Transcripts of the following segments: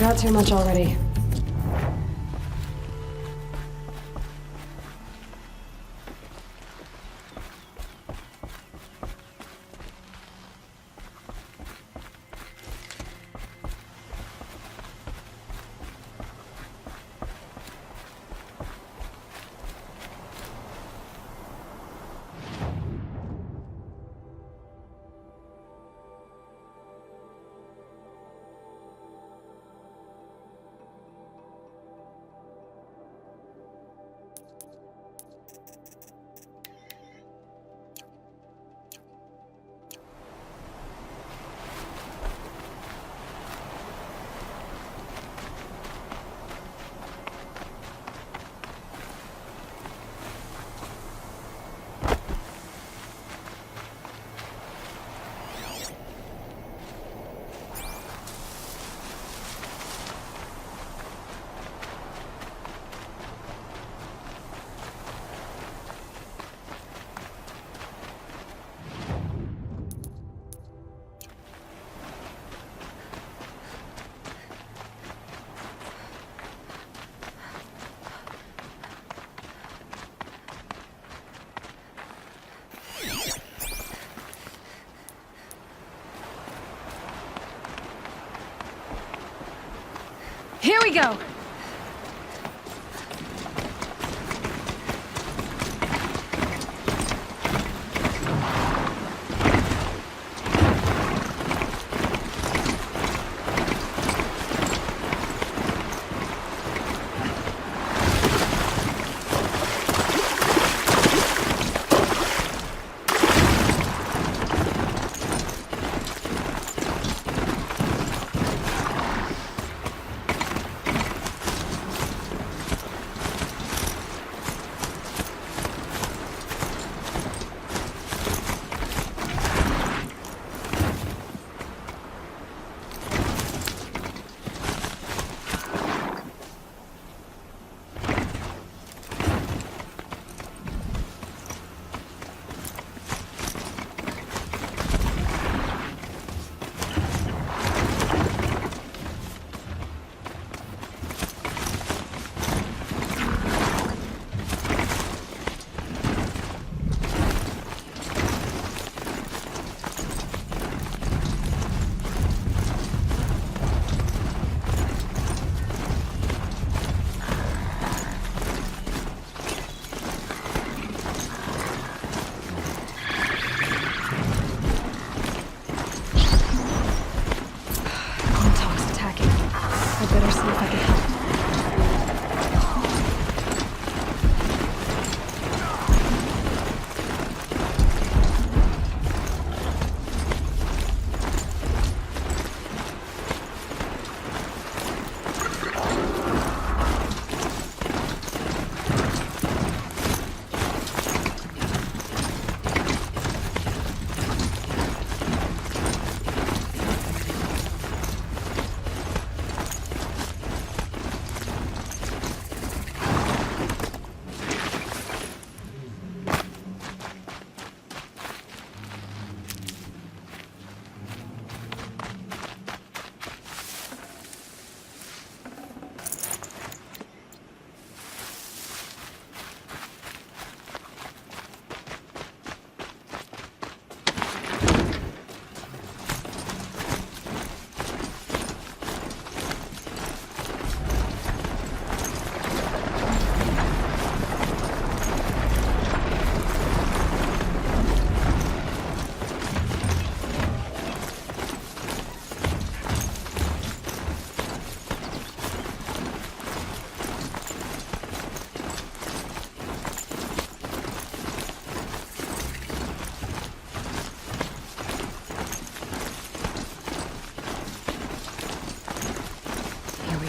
got too much already. Here we go!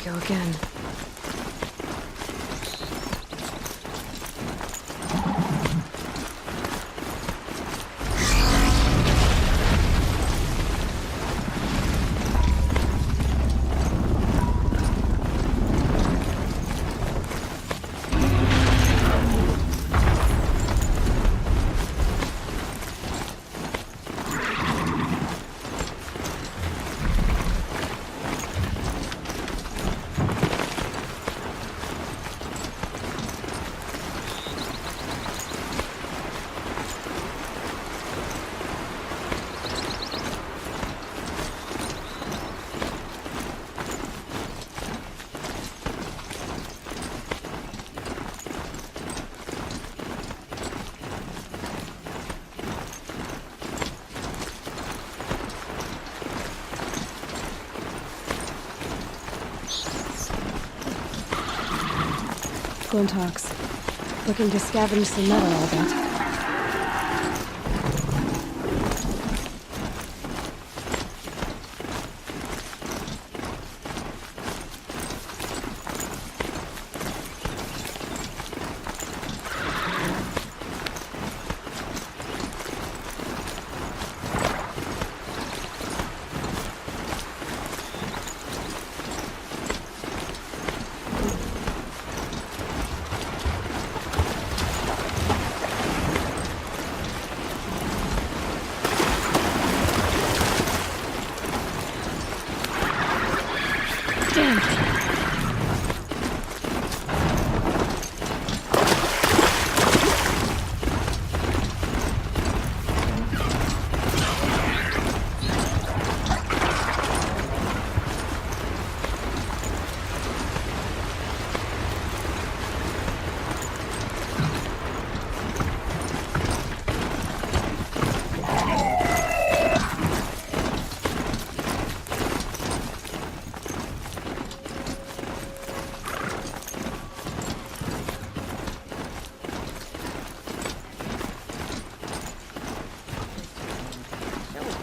Go again. Splintox. Looking to scavenge some metal, I'll bet.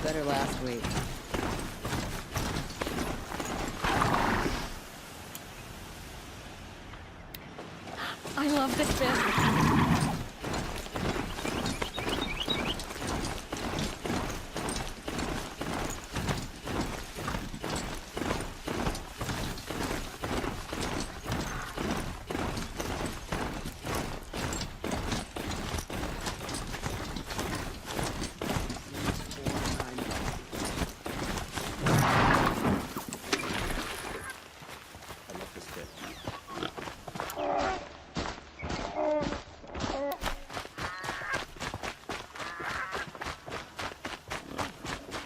Better last week. I love this bit.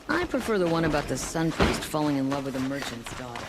I prefer the one about the sun priest falling in love with a merchant's daughter.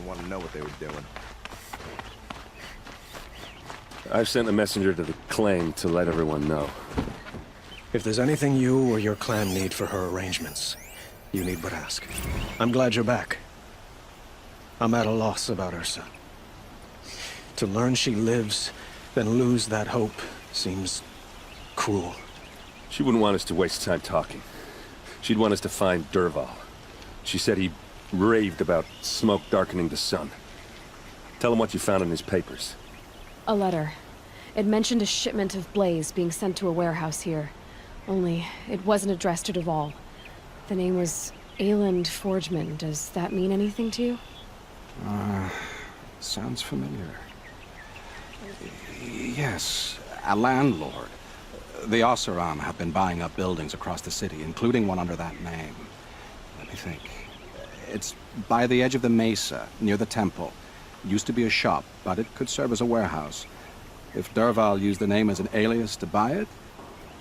Want to know what they were doing. I've sent a messenger to the claim to let everyone know. If there's anything you or your clan need for her arrangements, you need but ask. I'm glad you're back. I'm at a loss about Ursa. To learn she lives, then lose that hope, seems cruel. She wouldn't want us to waste time talking. She'd want us to find Dervahl. She said he raved about smoke darkening the sun. Tell him what you found in his papers. A letter. It mentioned a shipment of blaze being sent to a warehouse here. Only, it wasn't addressed to Dervahl. The name was Ayland Forgeman. Does that mean anything to you? Sounds familiar. Yes, a landlord. The Oseram have been buying up buildings across the city, including one under that name. Let me think. It's by the edge of the mesa, near the temple. Used to be a shop, but it could serve as a warehouse. If Dervahl used the name as an alias to buy it,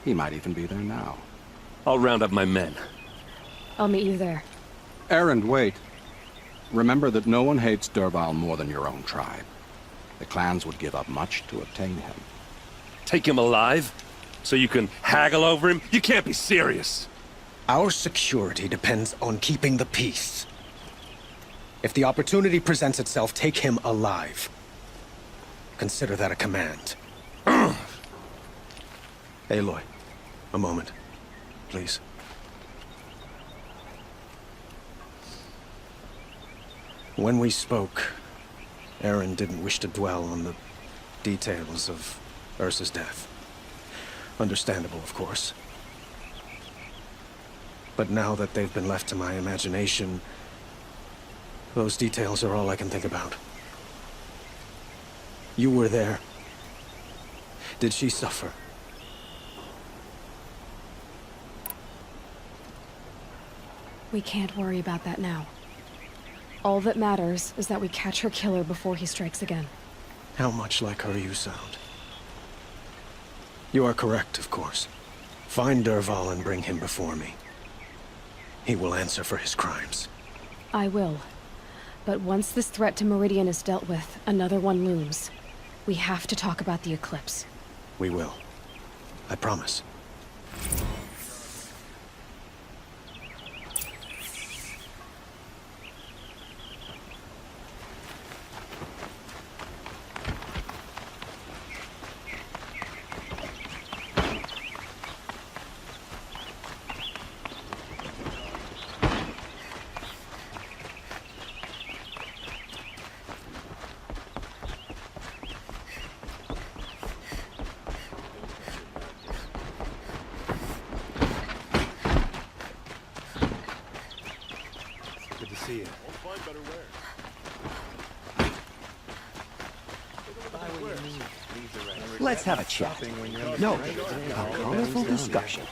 he might even be there now. I'll round up my men. I'll meet you there. Erend, wait. Remember that no one hates Dervahl more than your own tribe. The clans would give up much to obtain him. Take him alive? So you can haggle over him? You can't be serious! Our security depends on keeping the peace. If the opportunity presents itself, take him alive. Consider that a command. Aloy, a moment, please. When we spoke, Erend didn't wish to dwell on the details of Ursa's death. Understandable, of course. But now that they've been left to my imagination, those details are all I can think about. You were there. Did she suffer? We can't worry about that now. All that matters is that we catch her killer before he strikes again. How much like her you sound. You are correct, of course. Find Dervahl and bring him before me. He will answer for his crimes. I will. But once this threat to Meridian is dealt with, another one looms. We have to talk about the eclipse. We will. I promise. Good to see you. Let's have a chat. No, a colorful discussion.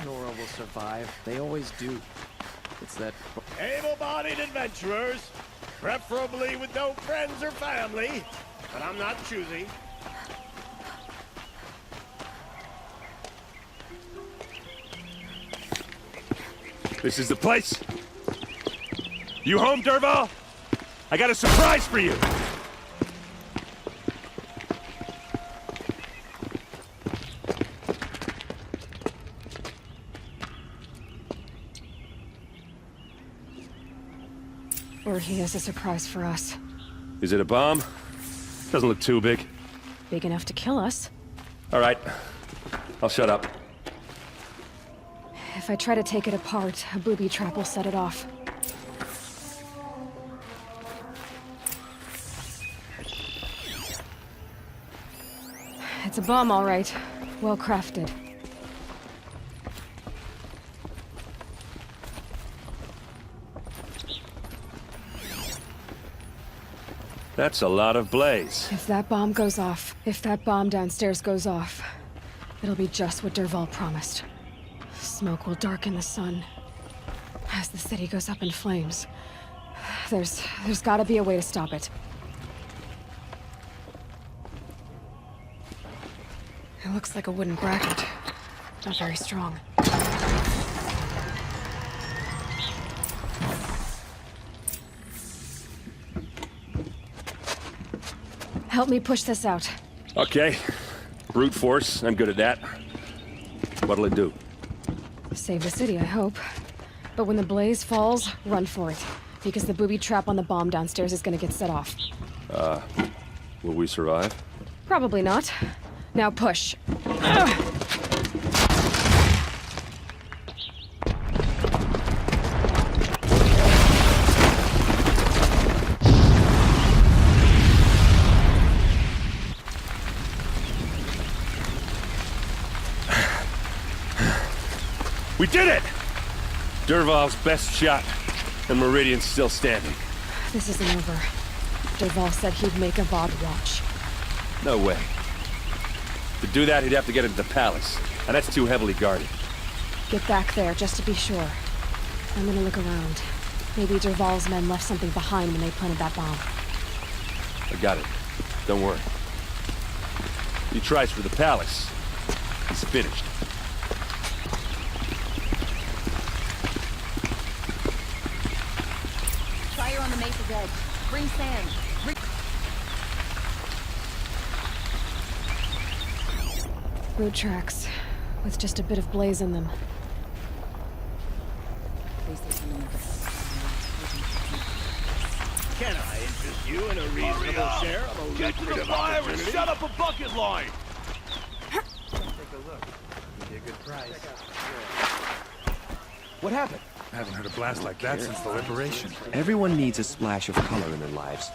Nora will survive. They always do. It's that... Able-bodied adventurers, preferably with no friends or family, but I'm not choosy. This is the place. You home, Dervahl? I got a surprise for you. Or he has a surprise for us. Is it a bomb? Doesn't look too big. Big enough to kill us. All right. I'll shut up. If I try to take it apart, a booby trap will set it off. It's a bomb, all right. Well crafted. That's a lot of blaze. If that bomb goes off, if that bomb downstairs goes off, it'll be just what Dervahl promised. Smoke will darken the sun. As the city goes up in flames. There's gotta be a way to stop it. It looks like a wooden bracket. Not very strong. Help me push this out. Okay. Brute force. I'm good at that. What'll it do? Save the city, I hope. But when the blaze falls, run for it. Because the booby trap on the bomb downstairs is gonna get set off. Will we survive? Probably not. Now push. Ugh. We did it! Dervahl's best shot, and Meridian's still standing. This isn't over. Dervahl said he'd make Avad watch. No way. To do that, he'd have to get into the palace, and that's too heavily guarded. Get back there, just to be sure. I'm gonna look around. Maybe Dervahl's men left something behind when they planted that bomb. I got it. Don't worry. He tries for the palace. He's finished. Fire on the Mesa's edge. Bring sand. Road tracks, with just a bit of blaze in them. Can I interest you in a reasonable share of a Get to the lucrative fire and opportunity? set up a bucket line! Take a look. Be a good price. What happened? Haven't heard a blast like that since the liberation. Everyone needs a splash of color in their lives.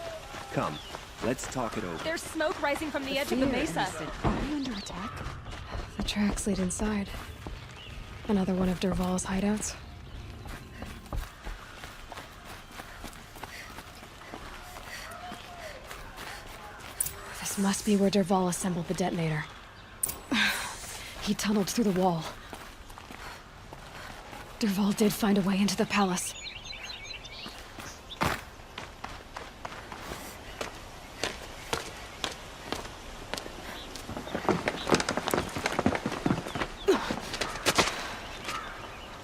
Come, let's talk it over. There's smoke rising from the edge of the mesa. Are we under attack? The tracks lead inside. Another one of Dervahl's hideouts. This must be where Dervahl assembled the detonator. He tunneled through the wall. Dervahl did find a way into the palace.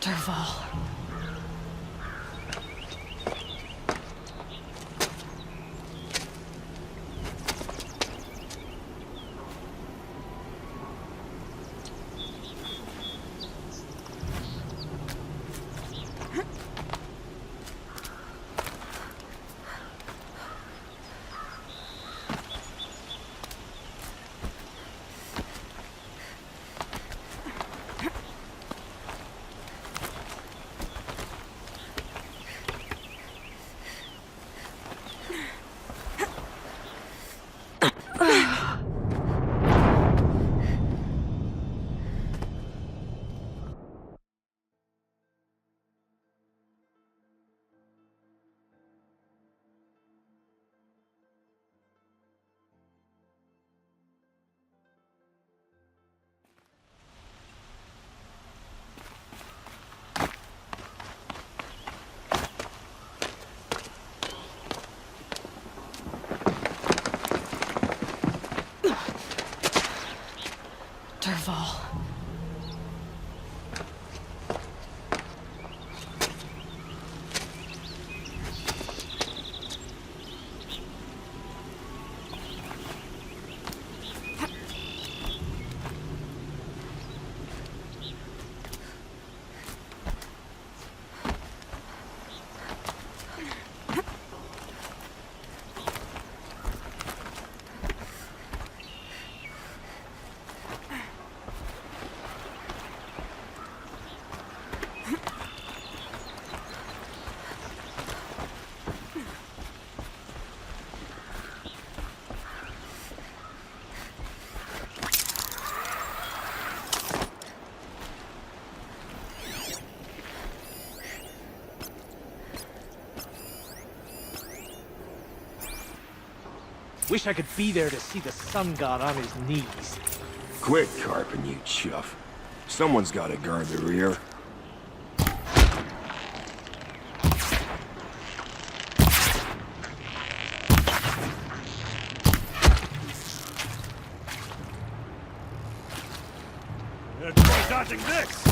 Dervahl. Dervahl. Wish I could be there to see the sun god on his knees. Quit carping, you chuff. Someone's gotta guard the rear. Try dodging this!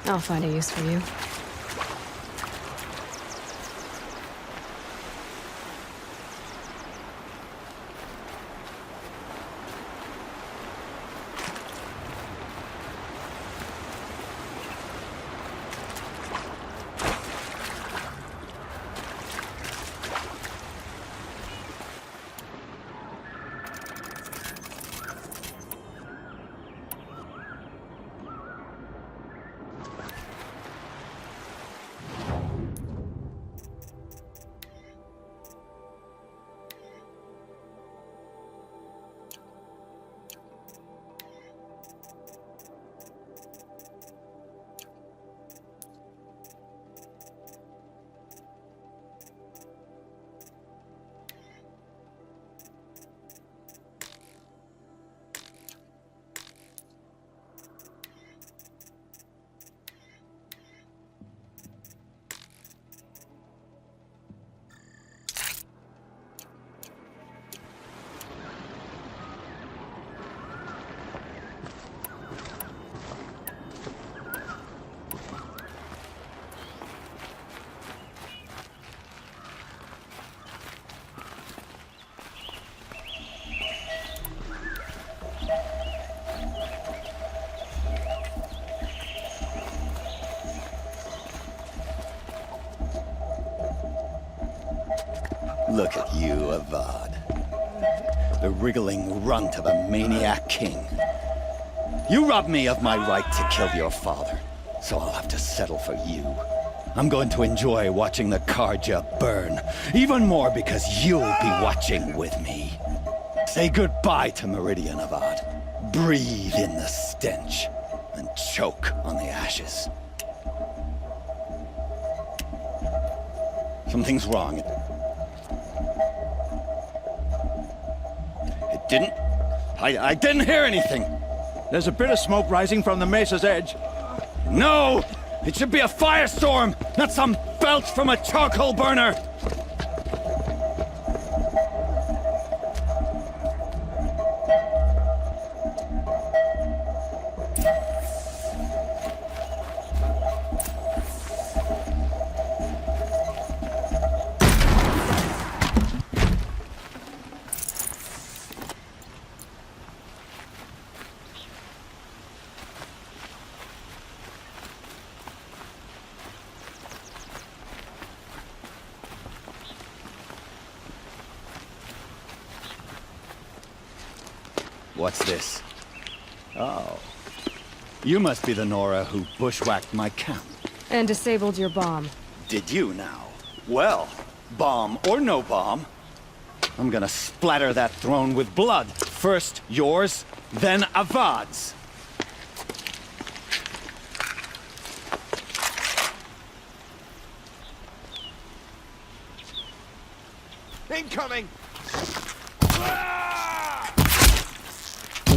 I'll find a use for you. Look at you, Avad. The wriggling runt of a maniac king. You robbed me of my right to kill your father, so I'll have to settle for you. I'm going to enjoy watching the Carja burn, even more because you'll be watching with me. Say goodbye to Meridian, Avad. Breathe in the stench, and choke on the ashes. Something's wrong. It didn't... I didn't hear anything. There's a bit of smoke rising from the mesa's edge. No! It should be a firestorm, not some belch from a charcoal burner! What's this? Oh. You must be the Nora who bushwhacked my camp. And disabled your bomb. Did you now? Well, bomb or no bomb, I'm gonna splatter that throne with blood. First yours, then Avad's. Incoming!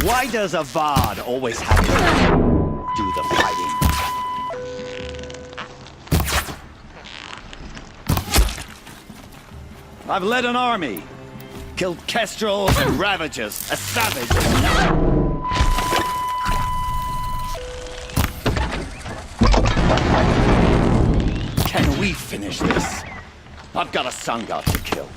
Why does Avad always have to do the fighting? I've led an army, killed kestrels and ravagers, a savage. Can we finish this? I've got a sun god to kill.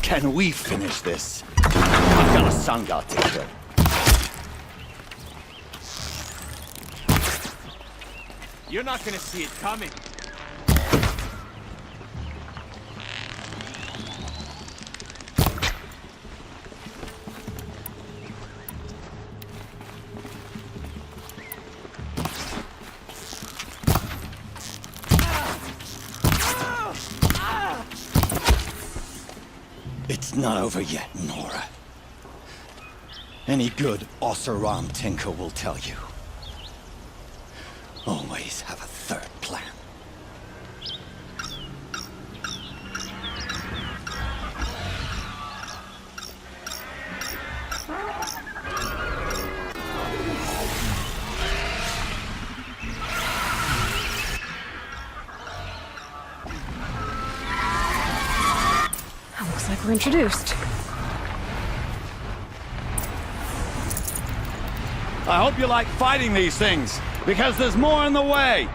Can we finish this? I've got a sun god to kill. You're not gonna see it coming. It's not over yet, Nora. Any good Oseram tinker will tell you. Always have a third plan. Looks like we're introduced. I hope you like fighting these things, because there's more in the way.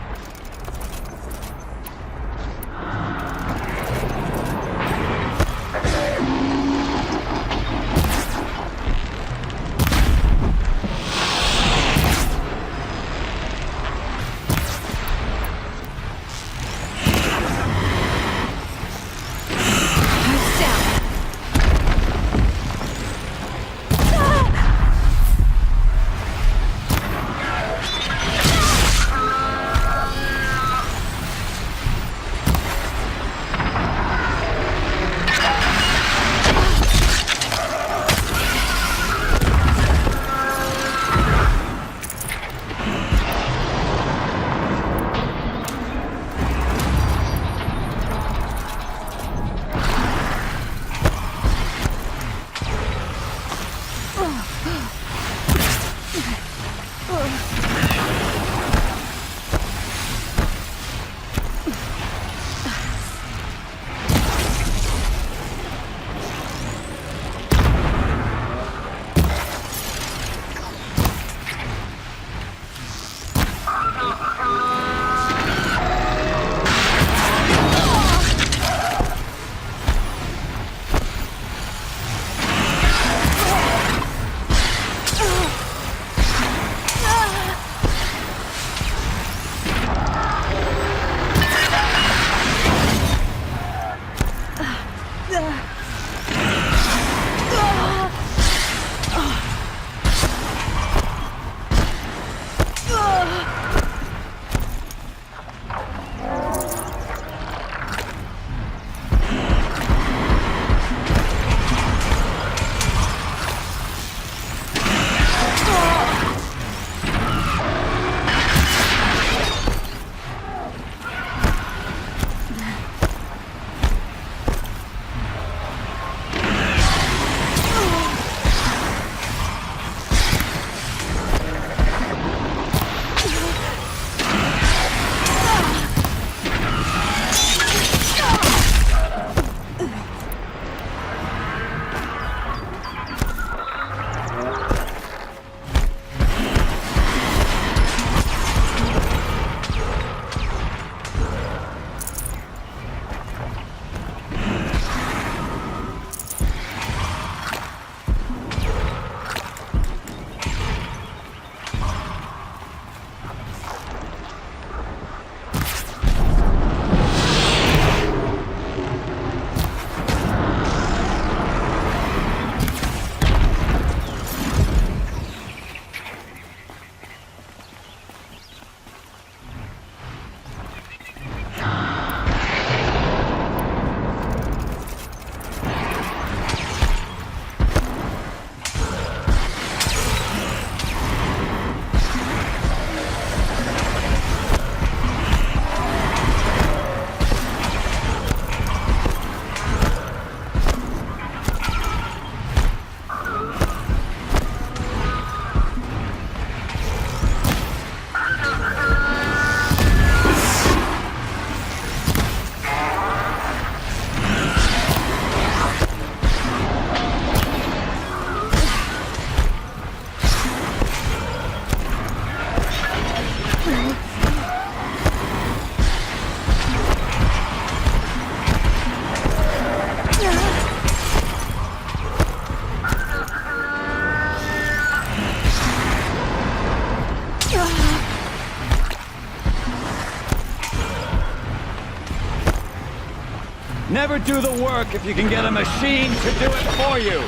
Never do the work if you can get a machine to do it for you.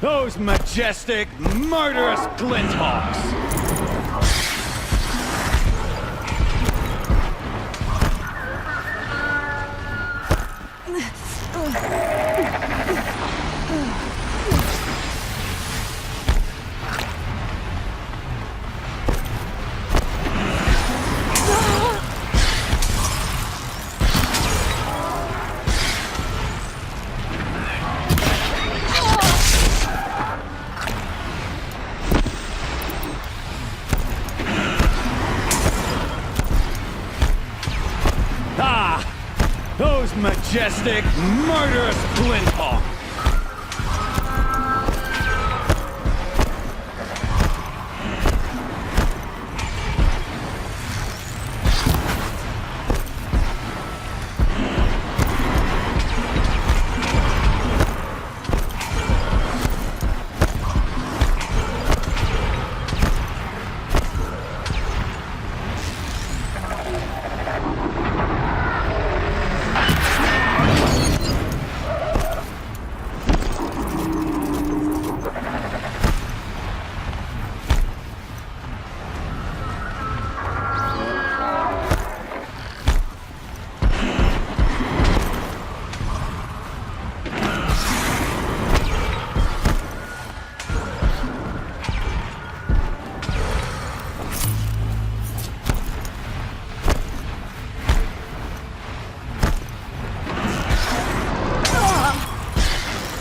Those majestic, murderous Glinthawks! Those majestic, murderous Glinthawks!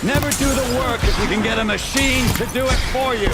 Never do the work if you can get a machine to do it for you.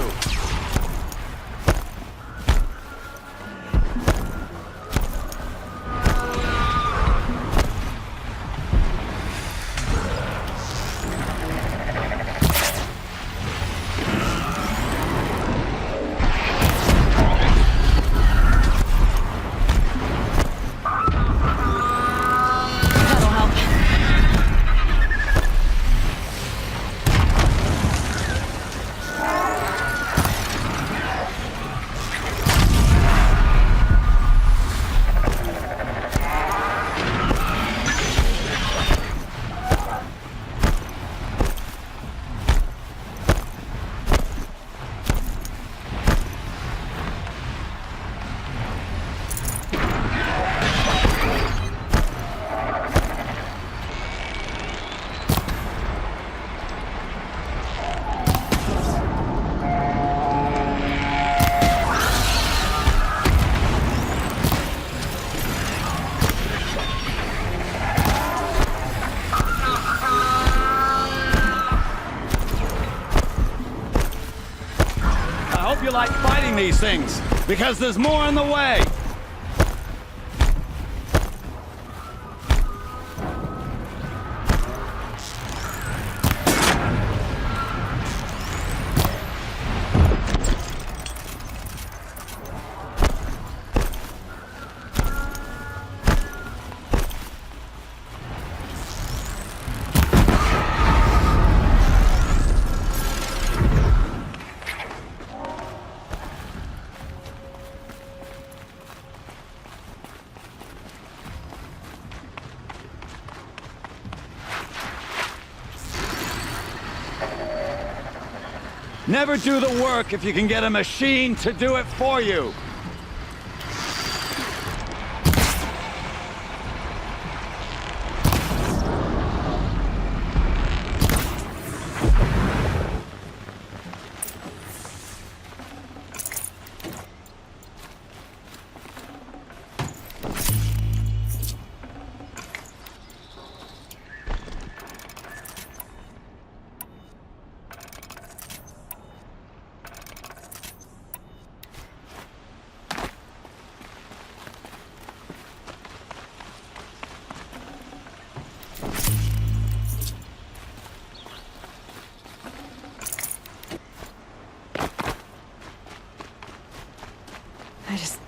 I hope you like fighting these things, because there's more on the way! Never do the work if you can get a machine to do it for you.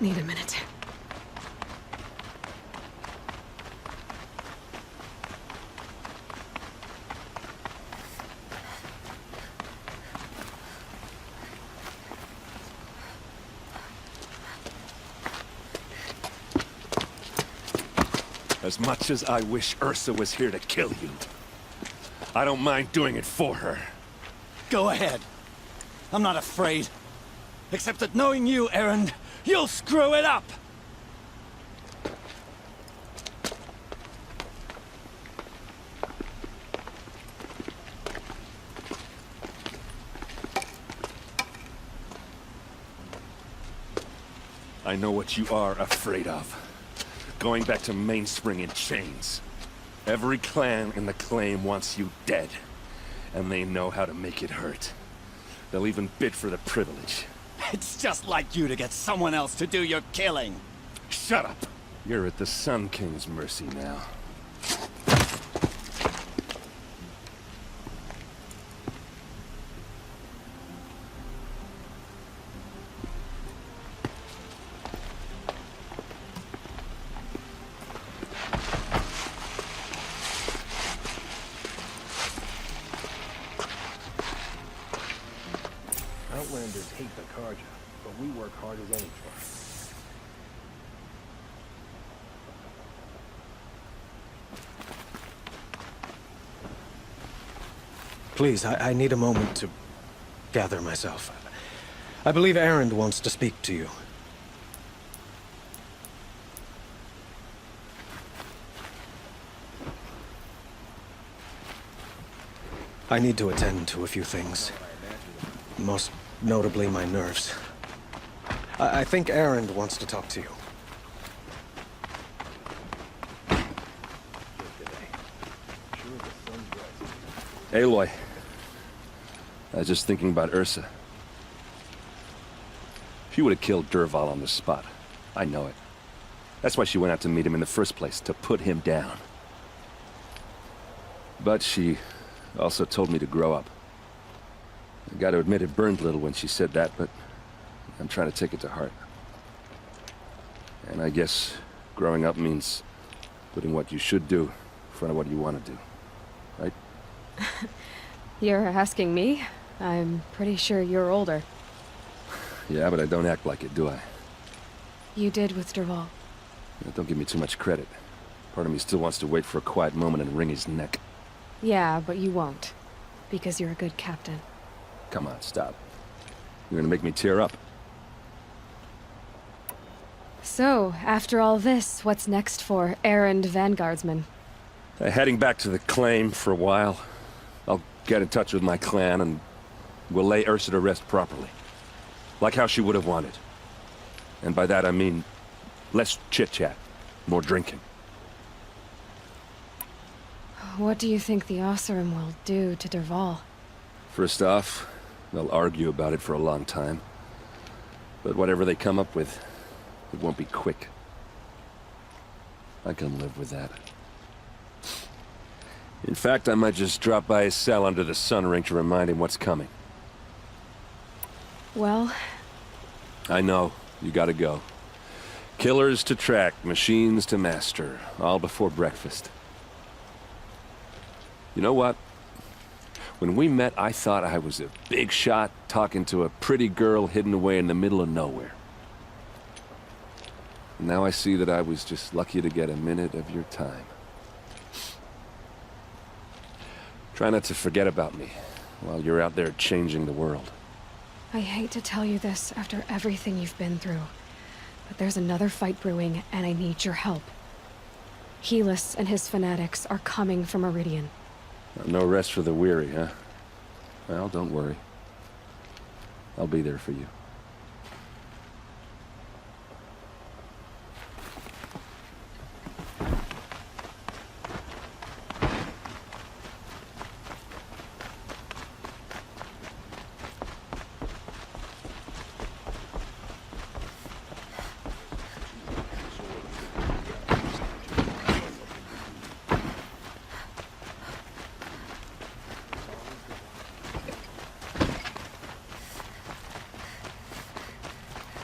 need a minute. As much as I wish Ursa was here to kill you, I don't mind doing it for her. Go ahead. I'm not afraid. Except that knowing you, Erend, you'll screw it up! I know what you are afraid of. Going back to Mainspring in chains. Every clan in the claim wants you dead. And they know how to make it hurt. They'll even bid for the privilege. It's just like you to get someone else to do your killing. Shut up! You're at the Sun King's mercy now. Outlanders hate the Karja, but we work hard as any tribe. Please, I need a moment to gather myself. I believe Erend wants to speak to you. I need to attend to a few things. Most notably, my nerves. I think Erend wants to talk to you. Aloy. I was just thinking about Ursa. She would have killed Dervahl on the spot. I know it. That's why she went out to meet him in the first place, to put him down. But she also told me to grow up. I gotta admit it burned a little when she said that, but I'm trying to take it to heart. And I guess growing up means putting what you should do in front of what you want to do. Right? You're asking me? I'm pretty sure you're older. Yeah, but I don't act like it, do I? You did with Dervahl. Don't give me too much credit. Part of me still wants to wait for a quiet moment and wring his neck. Yeah, but you won't. Because you're a good captain. Come on, stop. You're gonna make me tear up. So, after all this, what's next for Erend Vanguardsman? Heading back to the claim for a while. I'll get in touch with my clan and we'll lay Ursa to rest properly. Like how she would have wanted. And by that I mean less chit-chat, more drinking. What do you think the Oseram will do to Dervahl? First off, they'll argue about it for a long time. But whatever they come up with, it won't be quick. I can live with that. In fact, I might just drop by his cell under the sun ring to remind him what's coming. Well... I know. You gotta go. Killers to track, machines to master. All before breakfast. You know what? When we met, I thought I was a big shot talking to a pretty girl hidden away in the middle of nowhere. Now I see that I was just lucky to get a minute of your time. Try not to forget about me while you're out there changing the world. I hate to tell you this after everything you've been through, but there's another fight brewing, and I need your help. Helis and his fanatics are coming for Meridian. No rest for the weary, huh? Well, don't worry. I'll be there for you.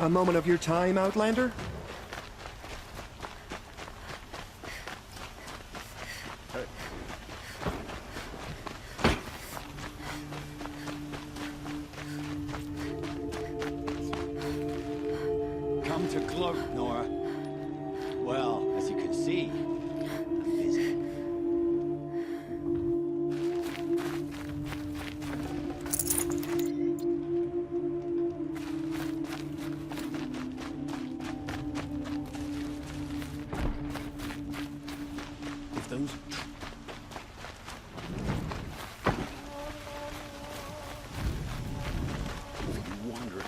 A moment of your time, Outlander? Come to gloat, Nora. Well, as you can see, I'm busy. If those... You wander...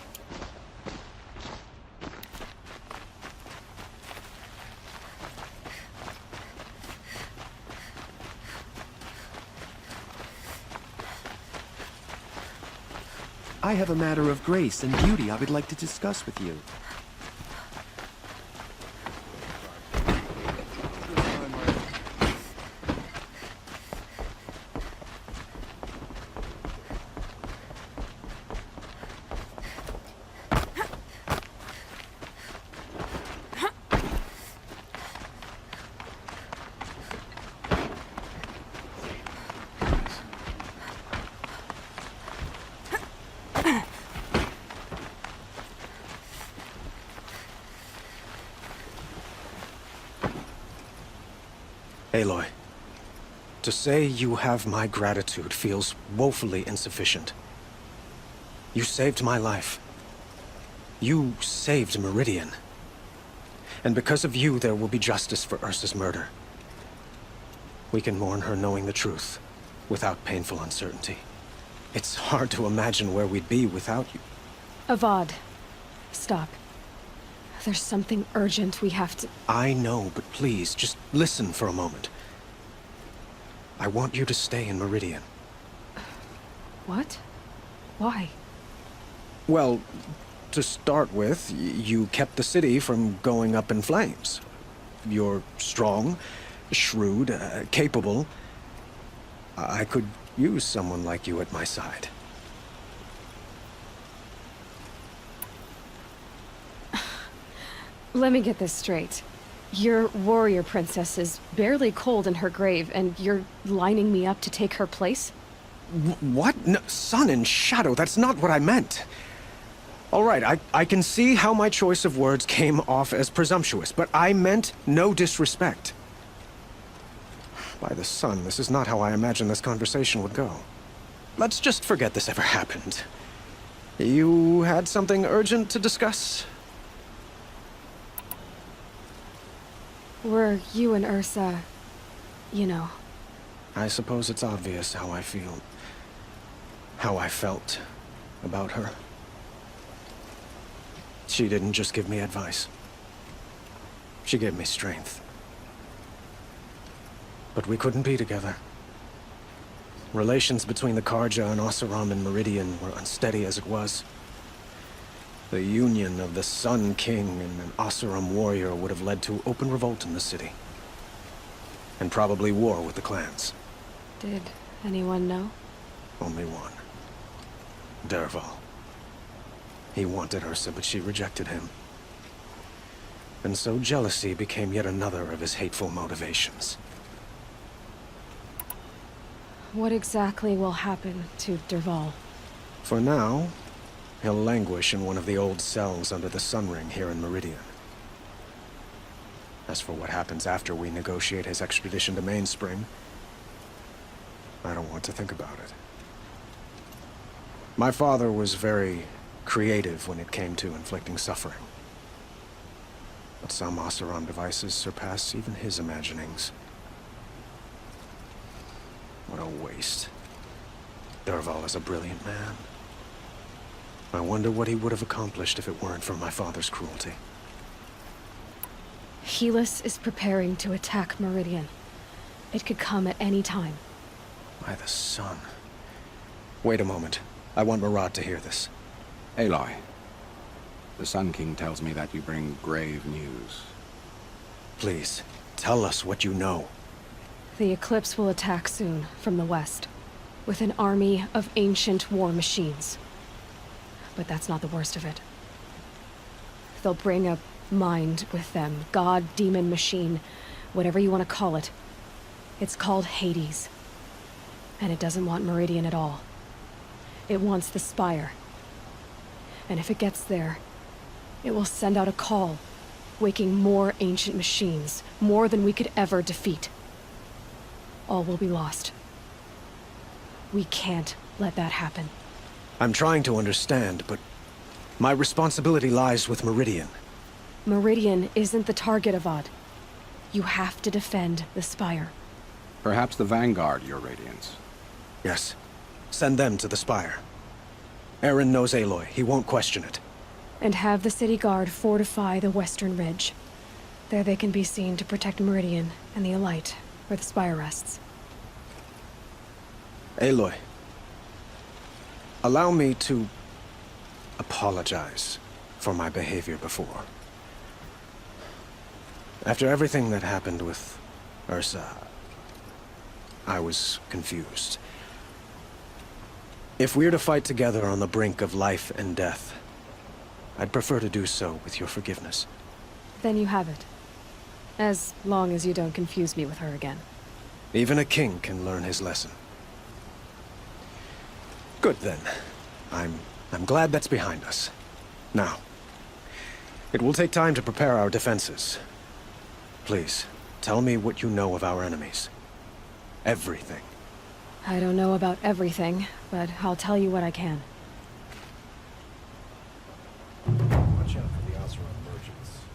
I have a matter of grace and beauty I would like to discuss with you. Aloy, to say you have my gratitude feels woefully insufficient. You saved my life. You saved Meridian. And because of you, there will be justice for Ursa's murder. We can mourn her knowing the truth, without painful uncertainty. It's hard to imagine where we'd be without you. Avad, stop. There's something urgent we have to... I know, but please, just listen for a moment. I want you to stay in Meridian. What? Why? Well, to start with, you kept the city from going up in flames. You're strong, shrewd, capable. I could use someone like you at my side. Let me get this straight. Your warrior princess is barely cold in her grave, and you're lining me up to take her place? What? No, sun and shadow, that's not what I meant. All right, I can see how my choice of words came off as presumptuous, but I meant no disrespect. By the sun, this is not how I imagined this conversation would go. Let's just forget this ever happened. You had something urgent to discuss? Were you and Ursa, you know... I suppose it's obvious how I feel. How I felt about her. She didn't just give me advice. She gave me strength. But we couldn't be together. Relations between the Carja and Oseram and Meridian were unsteady as it was. The union of the Sun King and an Oseram warrior would have led to open revolt in the city. And probably war with the clans. Did anyone know? Only one. Dervahl. He wanted Ursa, but she rejected him. And so jealousy became yet another of his hateful motivations. What exactly will happen to Dervahl? For now, he'll languish in one of the old cells under the Sun Ring here in Meridian. As for what happens after we negotiate his extradition to Mainspring, I don't want to think about it. My father was very creative when it came to inflicting suffering. But some Oseram devices surpass even his imaginings. What a waste. Dervahl is a brilliant man. I wonder what he would have accomplished if it weren't for my father's cruelty. Helis is preparing to attack Meridian. It could come at any time. By the sun. Wait a moment. I want Marad to hear this. Aloy, the Sun King tells me that you bring grave news. Please, tell us what you know. The Eclipse will attack soon, from the west, with an army of ancient war machines. But that's not the worst of it. they'll bring a mind with them. God, demon, machine, whatever you want to call it. It's called Hades. And it doesn't want Meridian at all. It wants the Spire. And if it gets there, it will send out a call, waking more ancient machines, more than we could ever defeat. All will be lost. We can't let that happen. I'm trying to understand, but my responsibility lies with Meridian. Meridian isn't the target, Avad. You have to defend the Spire. Perhaps the Vanguard, Your Radiance. Yes. Send them to the Spire. Aaron knows Aloy. He won't question it. And have the City Guard fortify the Western Ridge. There they can be seen to protect Meridian and the Elite, where the Spire rests. Aloy, allow me to apologize for my behavior before. After everything that happened with Ursa, I was confused. If we're to fight together on the brink of life and death, I'd prefer to do so with your forgiveness. Then you have it. As long as you don't confuse me with her again. Even a king can learn his lesson. Good then. I'm glad that's behind us. Now, it will take time to prepare our defenses. Please, tell me what you know of our enemies. Everything. I don't know about everything, but I'll tell you what I can. Watch out for the Oseram merchants.